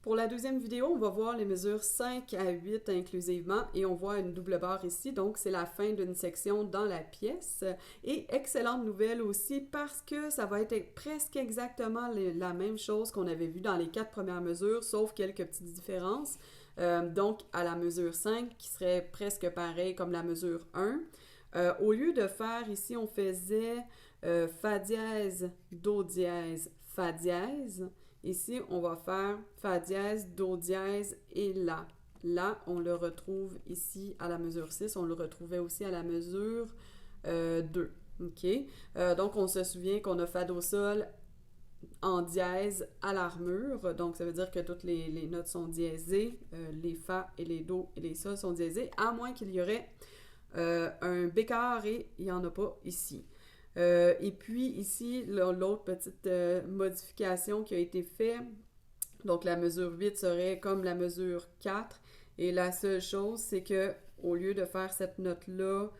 Pour la deuxième vidéo, on va voir les mesures 5 à 8 inclusivement et on voit une double barre ici, donc c'est la fin d'une section dans la pièce. Et excellente nouvelle aussi parce que ça va être presque exactement la même chose qu'on avait vu dans les 4 premières mesures, sauf quelques petites différences. Donc à la mesure 5, qui serait presque pareil comme la mesure 1, au lieu de faire ici, on faisait Fa dièse, Do dièse, Fa dièse. Ici, on va faire Fa dièse, Do dièse et La. La, on le retrouve ici à la mesure 6. On le retrouvait aussi à la mesure 2. OK? Donc, on se souvient qu'on a Fa, Do, Sol en dièse à l'armure. Donc, ça veut dire que toutes les notes sont diésées. Les Fa et les Do et les Sol sont diésés, à moins qu'il y aurait un bécard et il n'y en a pas ici. Et puis ici, l'autre petite modification qui a été faite, donc la mesure 8 serait comme la mesure 4, et la seule chose, c'est que au lieu de faire cette note-là,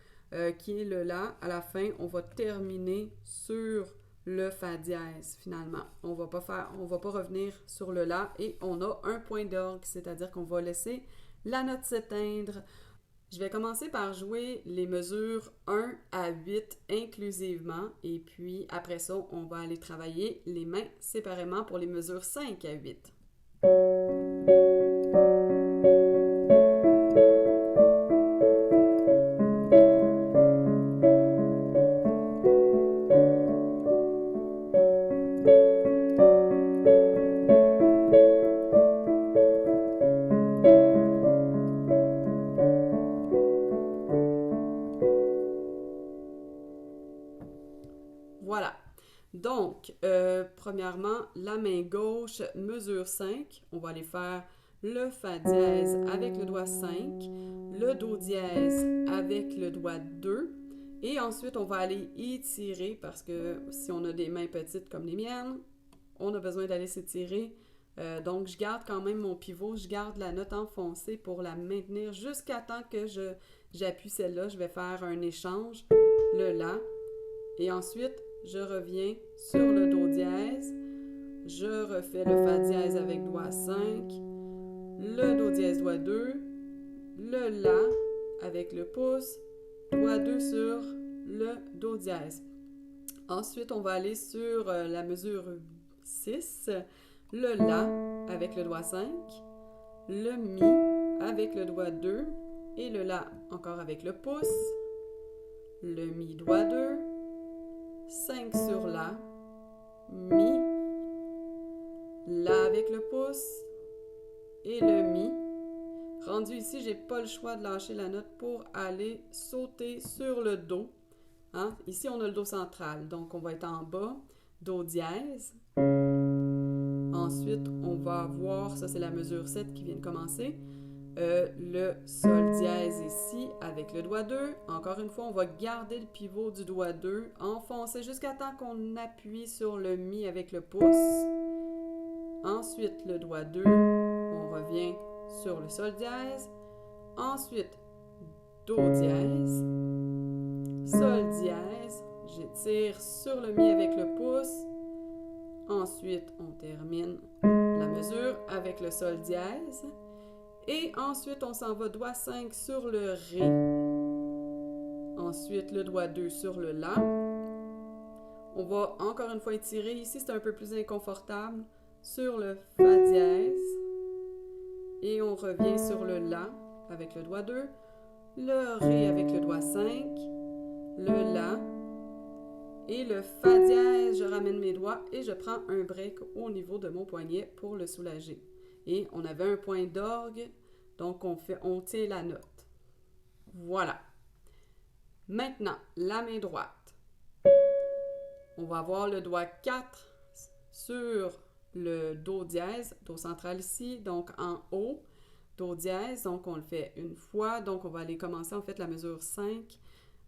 qui est le La, à la fin, on va terminer sur le Fa dièse, finalement. On va pas revenir sur le La, et on a un point d'orgue, c'est-à-dire qu'on va laisser la note s'éteindre. Je vais commencer par jouer les mesures 1 à 8 inclusivement et puis après ça, on va aller travailler les mains séparément pour les mesures 5 à 8. Voilà. Donc, premièrement, la main gauche, mesure 5. On va aller faire le Fa dièse avec le doigt 5, le Do dièse avec le doigt 2. Et ensuite, on va aller étirer parce que si on a des mains petites comme les miennes, on a besoin d'aller s'étirer. Donc, je garde quand même mon pivot, je garde la note enfoncée pour la maintenir jusqu'à temps que j'appuie celle-là. Je vais faire un échange, le La. Et ensuite, je reviens sur le Do dièse, je refais le Fa dièse avec doigt 5, le Do dièse doigt 2, le La avec le pouce, doigt 2 sur le Do dièse. Ensuite, on va aller sur la mesure 6, le La avec le doigt 5, le Mi avec le doigt 2 et le La encore avec le pouce, le Mi doigt 2, 5 sur La, Mi, La avec le pouce et le Mi. Rendu ici, j'ai pas le choix de lâcher la note pour aller sauter sur le Do. Hein? Ici, on a le Do central, donc on va être en bas, Do dièse. Ensuite, on va avoir, ça c'est la mesure 7 qui vient de commencer, le Sol dièse ici avec le doigt 2. Encore une fois, on va garder le pivot du doigt 2, enfoncer jusqu'à temps qu'on appuie sur le Mi avec le pouce. Ensuite, le doigt 2, on revient sur le Sol dièse. Ensuite, Do dièse, Sol dièse, j'étire sur le Mi avec le pouce. Ensuite, on termine la mesure avec le Sol dièse. Et ensuite, on s'en va doigt 5 sur le Ré. Ensuite, le doigt 2 sur le La. On va encore une fois étirer. Ici, c'est un peu plus inconfortable. Sur le Fa dièse. Et on revient sur le La avec le doigt 2. Le Ré avec le doigt 5. Le La. Et le Fa dièse, je ramène mes doigts et je prends un break au niveau de mon poignet pour le soulager. Et on avait un point d'orgue, donc on tient la note. Voilà. Maintenant, la main droite. On va avoir le doigt 4 sur le Do dièse, Do central ici, donc en haut, Do dièse, donc on le fait une fois, donc on va aller commencer en fait la mesure 5.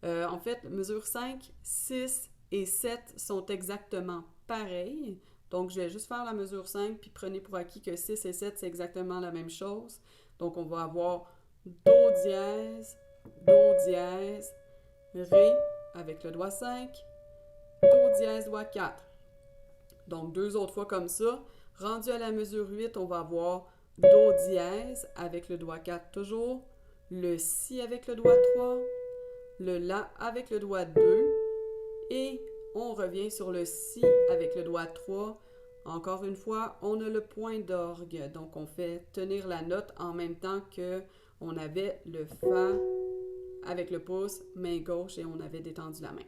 En fait, mesure 5, 6 et 7 sont exactement pareils. Donc, je vais juste faire la mesure 5, puis prenez pour acquis que 6 et 7, c'est exactement la même chose. Donc, on va avoir Do dièse, Ré avec le doigt 5, Do dièse, doigt 4. Donc, 2 autres fois comme ça. Rendu à la mesure 8, on va avoir Do dièse avec le doigt 4 toujours, le Si avec le doigt 3, le La avec le doigt 2 et on revient sur le Si avec le doigt 3. Encore une fois, on a le point d'orgue, donc on fait tenir la note en même temps que on avait le Fa avec le pouce, main gauche et on avait détendu la main.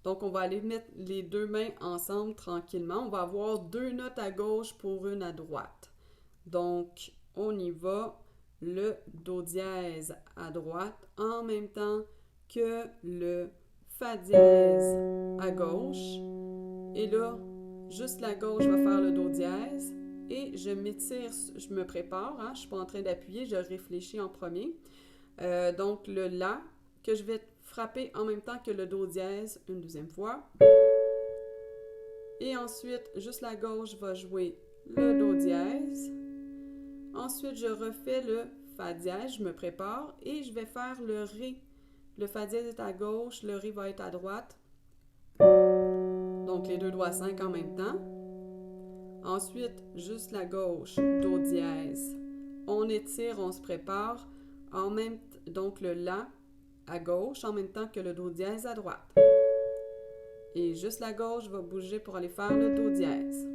Donc, on va aller mettre les deux mains ensemble tranquillement. On va avoir deux notes à gauche pour une à droite. Donc, on y va. Le Do dièse à droite en même temps que le Fa dièse à gauche. Et là, juste la gauche va faire le Do dièse. Et je m'étire, je me prépare. Je ne suis pas en train d'appuyer, je réfléchis en premier. Donc, le La que je vais frapper en même temps que le Do dièse une deuxième fois. Et ensuite, juste la gauche va jouer le Do dièse. Ensuite, je refais le Fa dièse, je me prépare et je vais faire le Ré. Le Fa dièse est à gauche, le Ré va être à droite. Donc, les deux doigts 5 en même temps. Ensuite, juste la gauche, Do dièse. On étire, on se prépare. Donc, le La à gauche en même temps que le Do dièse à droite. Et juste la gauche va bouger pour aller faire le Do dièse.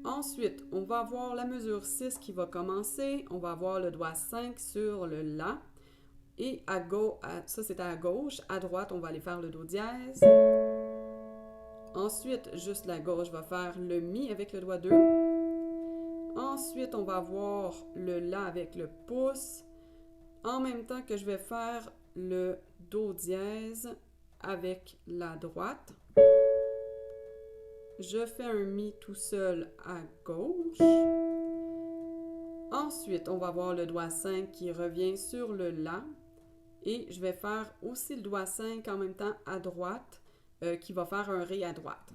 Ensuite, on va avoir la mesure 6 qui va commencer. On va avoir le doigt 5 sur le La. Et à gauche, ça c'était à gauche. À droite, on va aller faire le Do dièse. Ensuite, juste la gauche va faire le Mi avec le doigt 2. Ensuite, on va avoir le La avec le pouce. En même temps que je vais faire le Do dièse avec la droite. Je fais un Mi tout seul à gauche. Ensuite, on va avoir le doigt 5 qui revient sur le La. Et je vais faire aussi le doigt 5 en même temps à droite, qui va faire un Ré à droite.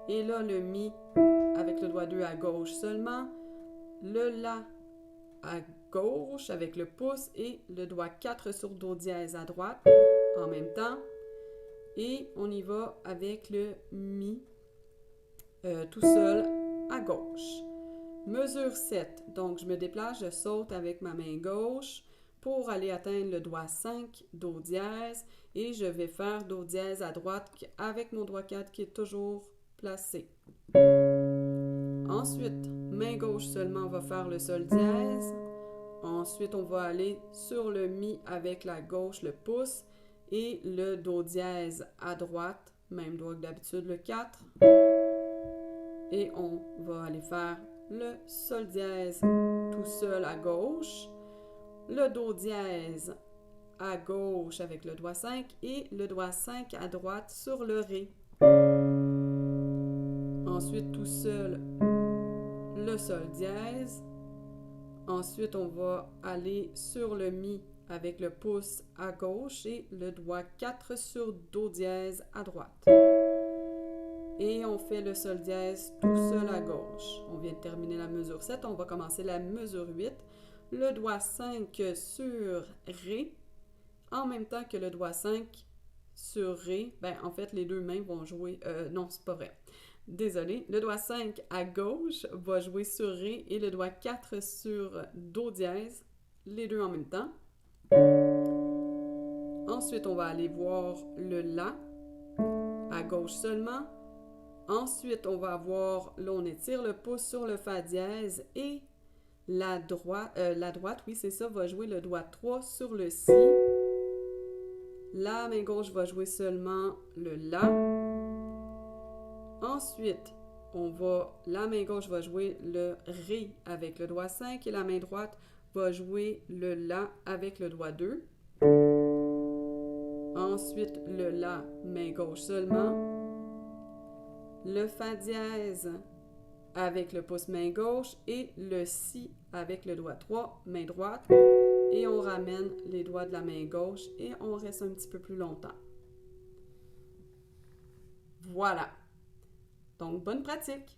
Et là, le Mi avec le doigt 2 à gauche seulement. Le La à gauche avec le pouce et le doigt 4 sur Do dièse à droite en même temps. Et on y va avec le Mi tout seul à gauche. Mesure 7. Donc, je me déplace, je saute avec ma main gauche pour aller atteindre le doigt 5, Do dièse. Et je vais faire Do dièse à droite avec mon doigt 4 qui est toujours placé. Ensuite, main gauche seulement va faire le Sol dièse. Ensuite, on va aller sur le Mi avec la gauche, le pouce, et le Do dièse à droite, même doigt que d'habitude, le 4. Et on va aller faire le Sol dièse tout seul à gauche, le Do dièse à gauche avec le doigt 5 et le doigt 5 à droite sur le Ré. Ensuite, tout seul, le Sol dièse. Ensuite, on va aller sur le Mi avec le pouce à gauche et le doigt 4 sur Do dièse à droite. Et on fait le Sol dièse tout seul à gauche. On vient de terminer la mesure 7, on va commencer la mesure 8. Le doigt 5 sur Ré, en même temps que le doigt 5 sur Ré. En fait, les deux mains vont jouer... non, c'est pas vrai. Désolé. Le doigt 5 à gauche va jouer sur Ré et le doigt 4 sur Do dièse, les deux en même temps. Ensuite, on va aller voir le La à gauche seulement. Ensuite, on va avoir, là, on étire le pouce sur le Fa dièse et la droite, oui, c'est ça, va jouer le doigt 3 sur le Si. La main gauche va jouer seulement le La. Ensuite, la main gauche va jouer le Ré avec le doigt 5 et la main droite va jouer le La avec le doigt 2. Ensuite, le La, main gauche seulement. Le Fa dièse avec le pouce main gauche et le Si avec le doigt 3, main droite. Et on ramène les doigts de la main gauche et on reste un petit peu plus longtemps. Voilà. Donc, bonne pratique!